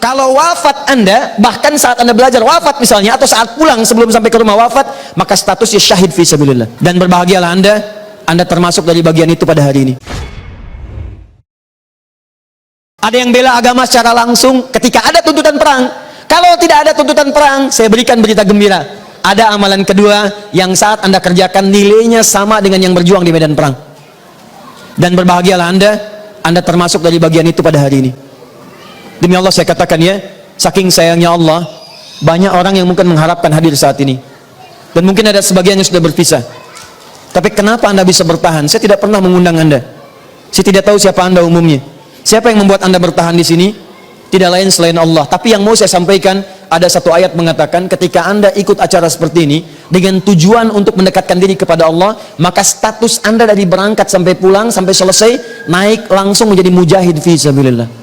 Kalau wafat Anda, bahkan saat Anda belajar wafat misalnya, atau saat pulang sebelum sampai ke rumah wafat, maka statusnya syahid fi sabilillah. Dan berbahagialah Anda termasuk dari bagian itu pada hari ini. Ada yang bela agama secara langsung ketika ada tuntutan perang. Kalau tidak ada tuntutan perang, saya berikan berita gembira. Ada amalan kedua yang saat Anda kerjakan nilainya sama dengan yang berjuang di medan perang. Dan berbahagialah Anda termasuk dari bagian itu pada hari ini. Demi Allah saya katakan ya, saking sayangnya Allah, banyak orang yang mungkin mengharapkan hadir saat ini. Dan mungkin ada sebagian yang sudah berpisah. Tapi kenapa Anda bisa bertahan? Saya tidak pernah mengundang Anda. Saya tidak tahu siapa Anda umumnya. Siapa yang membuat Anda bertahan di sini? Tidak lain selain Allah. Tapi yang mau saya sampaikan, ada satu ayat mengatakan ketika Anda ikut acara seperti ini dengan tujuan untuk mendekatkan diri kepada Allah, maka status Anda dari berangkat sampai pulang sampai selesai naik langsung menjadi mujahid fi sabilillah.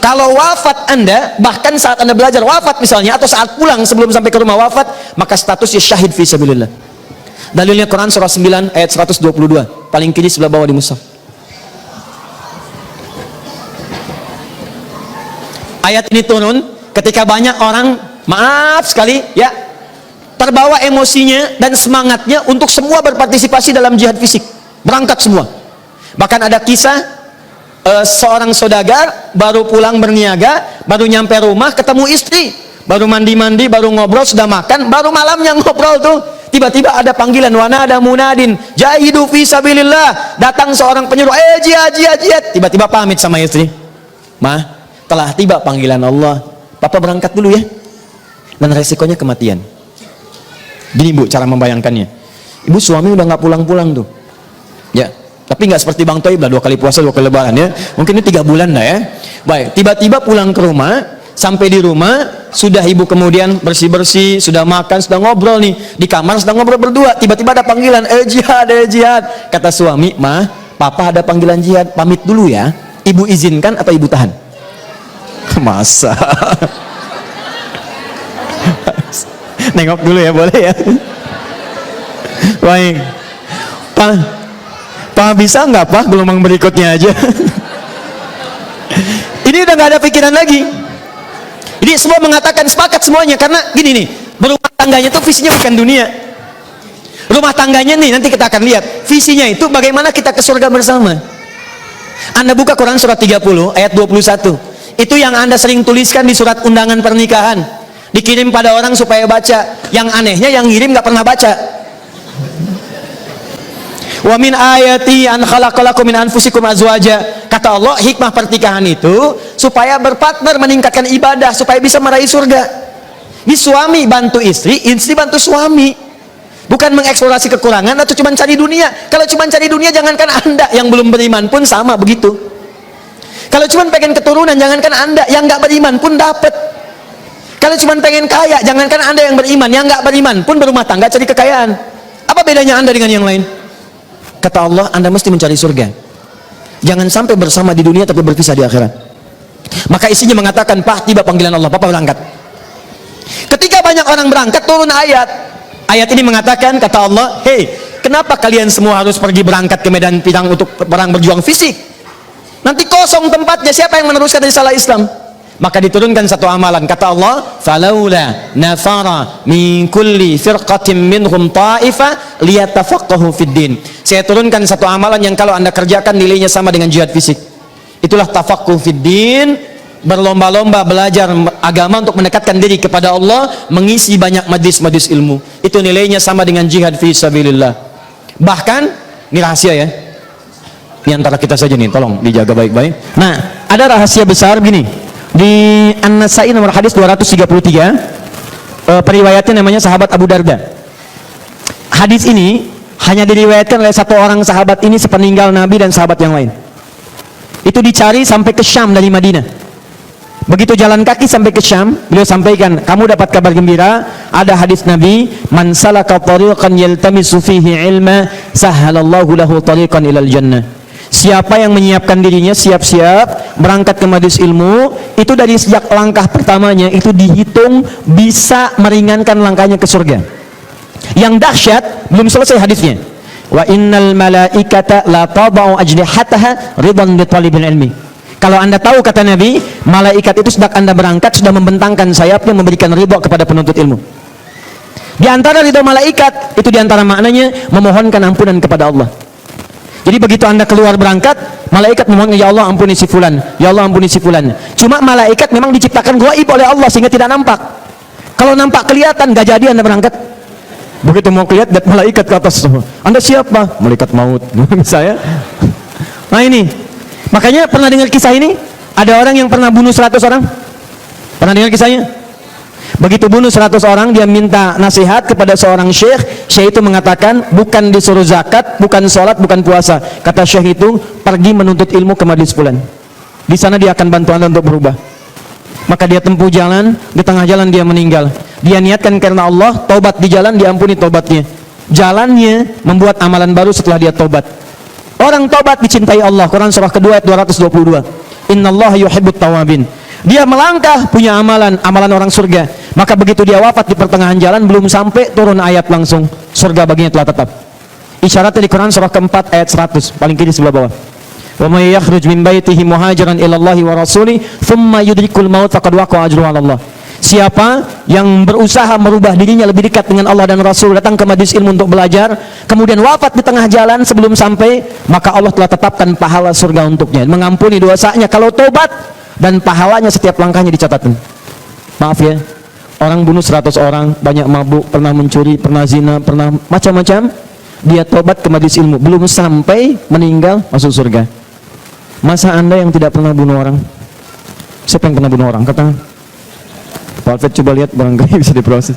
Kalau wafat Anda, bahkan saat Anda belajar wafat misalnya, atau saat pulang sebelum sampai ke rumah wafat, maka statusnya syahid fi sabilillah. Dalilnya Quran surah 9 ayat 122, paling kiri sebelah bawah di mushaf. Ayat ini turun ketika banyak orang, maaf sekali ya, terbawa emosinya dan semangatnya untuk semua berpartisipasi dalam jihad fisik, berangkat semua. Bahkan ada kisah seorang saudagar baru pulang berniaga, baru nyampe rumah ketemu istri, baru mandi-mandi, baru ngobrol, sudah makan, baru malamnya ngobrol tuh tiba-tiba ada panggilan, wana ada munadin jahidu fi sabilillah, datang seorang penyuruh, jihad. Tiba-tiba pamit sama istri, mah telah tiba panggilan Allah, papa berangkat dulu ya. Dan resikonya kematian. Gini Bu cara membayangkannya, ibu suami udah nggak pulang-pulang tuh ya. Tapi nggak seperti Bang Toib lah 2 kali puasa 2 kali lebaran ya. Mungkin ini 3 bulan lah ya. Baik, tiba-tiba pulang ke rumah, sampai di rumah sudah ibu kemudian bersih-bersih, sudah makan, sudah ngobrol nih di kamar, sudah ngobrol berdua. Tiba-tiba ada panggilan, jihad. Kata suami, mah, papa ada panggilan jihad, pamit dulu ya. Ibu izinkan atau ibu tahan? Masa? Nengok dulu ya, boleh ya? Baik, Pak bisa nggak Pak gelombang berikutnya aja? Ini udah nggak ada pikiran lagi. Ini semua mengatakan sepakat semuanya karena gini nih, berumah tangganya tuh visinya bukan dunia. Rumah tangganya nih nanti kita akan lihat visinya itu bagaimana kita ke surga bersama. Anda buka Quran surat 30 ayat 21. Itu yang Anda sering tuliskan di surat undangan pernikahan, dikirim pada orang supaya baca. Yang anehnya yang ngirim nggak pernah baca. Wa min ayati an khalaqalakum min anfusikum azwaja. Kata Allah, hikmah pernikahan itu supaya berpartner meningkatkan ibadah, supaya bisa meraih surga. Ini suami bantu istri, istri bantu suami. Bukan mengeksplorasi kekurangan atau cuma cari dunia. Kalau cuma cari dunia, jangankan Anda yang belum beriman pun sama begitu. Kalau cuma pengen keturunan, jangankan Anda yang nggak beriman pun dapat. Kalau cuma pengen kaya, jangankan Anda yang beriman, yang nggak beriman pun berumah tangga cari kekayaan. Apa bedanya Anda dengan yang lain? Kata Allah, Anda mesti mencari surga. Jangan sampai bersama di dunia tapi berpisah di akhirat. Maka istrinya mengatakan, Pak, tiba panggilan Allah, Papa berangkat. Ketika banyak orang berangkat, turun ayat. Ayat ini mengatakan, kata Allah, hei, kenapa kalian semua harus pergi berangkat ke medan perang untuk perang berjuang fisik? Nanti kosong tempatnya, siapa yang meneruskan risalah Islam? Maka diturunkan satu amalan, kata Allah, falaula nafara min kulli firqatin minhum ta'ifa liyatafaqahu fid din. Saya turunkan satu amalan yang kalau Anda kerjakan nilainya sama dengan jihad fisik. Itulah tafaqquh fid din, berlomba-lomba belajar agama untuk mendekatkan diri kepada Allah, mengisi banyak majlis-majlis ilmu. Itu nilainya sama dengan jihad fi sabilillah. Bahkan ini rahasia ya. Ini antara kita saja nih, tolong dijaga baik-baik. Nah, ada rahasia besar begini. Di An-Nasai nomor hadis 233, periwayatnya namanya sahabat Abu Darda. Hadis ini hanya diriwayatkan oleh satu orang sahabat ini sepeninggal Nabi dan sahabat yang lain. Itu dicari sampai ke Syam dari Madinah. Begitu jalan kaki sampai ke Syam, beliau sampaikan, kamu dapat kabar gembira, ada hadis Nabi, man salaka tariqan yaltamisu fihi ilma, sahhalallahu lahu tariqan ilal jannah. Siapa yang menyiapkan dirinya siap-siap berangkat ke majlis ilmu, itu dari sejak langkah pertamanya itu dihitung bisa meringankan langkahnya ke surga. Yang dahsyat belum selesai hadisnya. Wa innal malaikata la tadau ajnihataha ridan li talibil ilmi. Kalau Anda tahu, kata Nabi, malaikat itu sedang Anda berangkat sudah membentangkan sayapnya memberikan ridho kepada penuntut ilmu. Di antara ridho malaikat itu, di antara maknanya memohonkan ampunan kepada Allah. Jadi begitu Anda keluar berangkat, malaikat memohon, ya Allah ampuni si fulan, ya Allah ampuni si fulan. Cuma malaikat memang diciptakan gaib oleh Allah sehingga tidak nampak. Kalau nampak kelihatan, gak jadi Anda berangkat. Begitu mau kelihatan, dat malaikat ke atas. Anda siapa? Malaikat maut. Saya. Nah ini, makanya pernah dengar kisah ini? Ada orang yang pernah bunuh 100 orang? Pernah dengar kisahnya? Begitu bunuh 100 orang, dia minta nasihat kepada seorang syekh. Syekh itu mengatakan, bukan disuruh zakat, bukan sholat, bukan puasa. Kata syekh itu, pergi menuntut ilmu ke majelis fulan. Di sana dia akan bantu Anda untuk berubah. Maka dia tempuh jalan, di tengah jalan dia meninggal. Dia niatkan karena Allah, taubat di jalan, diampuni taubatnya. Jalannya membuat amalan baru setelah dia taubat. Orang taubat dicintai Allah. Quran surah kedua ayat 222. Innallaha yuhibbut tawabin. Dia melangkah punya amalan orang surga. Maka begitu dia wafat di pertengahan jalan, belum sampai turun ayat langsung surga baginya telah tetap. Isyaratnya di Quran surah keempat ayat 100, paling kiri sebelah bawah. Wa may yakhruj min baitihi muhajiran ila Allahi wa rasuli thumma yudrikul maut faqad waqa'a ajruhu 'ala Allah. Siapa yang berusaha merubah dirinya lebih dekat dengan Allah dan Rasul, datang ke majelis ilmu untuk belajar, kemudian wafat di tengah jalan sebelum sampai, maka Allah telah tetapkan pahala surga untuknya, mengampuni dosanya kalau tobat, dan pahalanya setiap langkahnya dicatatkan. Maaf ya, orang bunuh 100 orang, banyak mabuk, pernah mencuri, pernah zina, pernah macam-macam, dia tobat ke majelis ilmu, belum sampai meninggal masuk surga. Masa Anda yang tidak pernah bunuh orang? Siapa yang pernah bunuh orang? Katakan. Pak Alfred coba lihat, barangkali bisa diproses.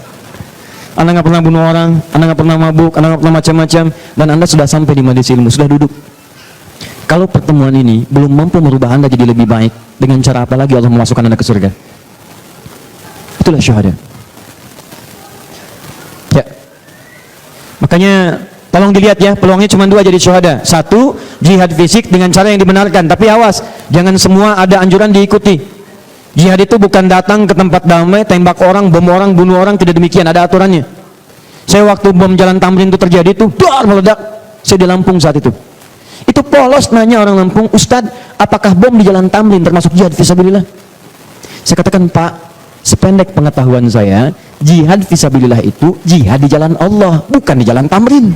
Anda nggak pernah bunuh orang, Anda nggak pernah mabuk, Anda nggak pernah macam-macam, dan Anda sudah sampai di majelis ilmu, sudah duduk. Kalau pertemuan ini belum mampu merubah Anda jadi lebih baik, dengan cara apa lagi Allah memasukkan Anda ke surga? Itulah syuhada. Ya. Makanya tolong dilihat ya, peluangnya cuma 2 jadi syuhada. 1, jihad fisik dengan cara yang dibenarkan, tapi awas, jangan semua ada anjuran diikuti. Jihad itu bukan datang ke tempat damai, tembak orang, bom orang, bunuh orang, tidak demikian, ada aturannya. Saya waktu bom Jalan Tamrin itu terjadi itu, dar meledak, saya di Lampung saat itu. Itu polos nanya orang Lampung, Ustadz, apakah bom di Jalan Tamrin termasuk jihad fisabilillah? Saya katakan, Pak, sependek pengetahuan saya, jihad fisabilillah itu jihad di jalan Allah, bukan di Jalan Tamrin.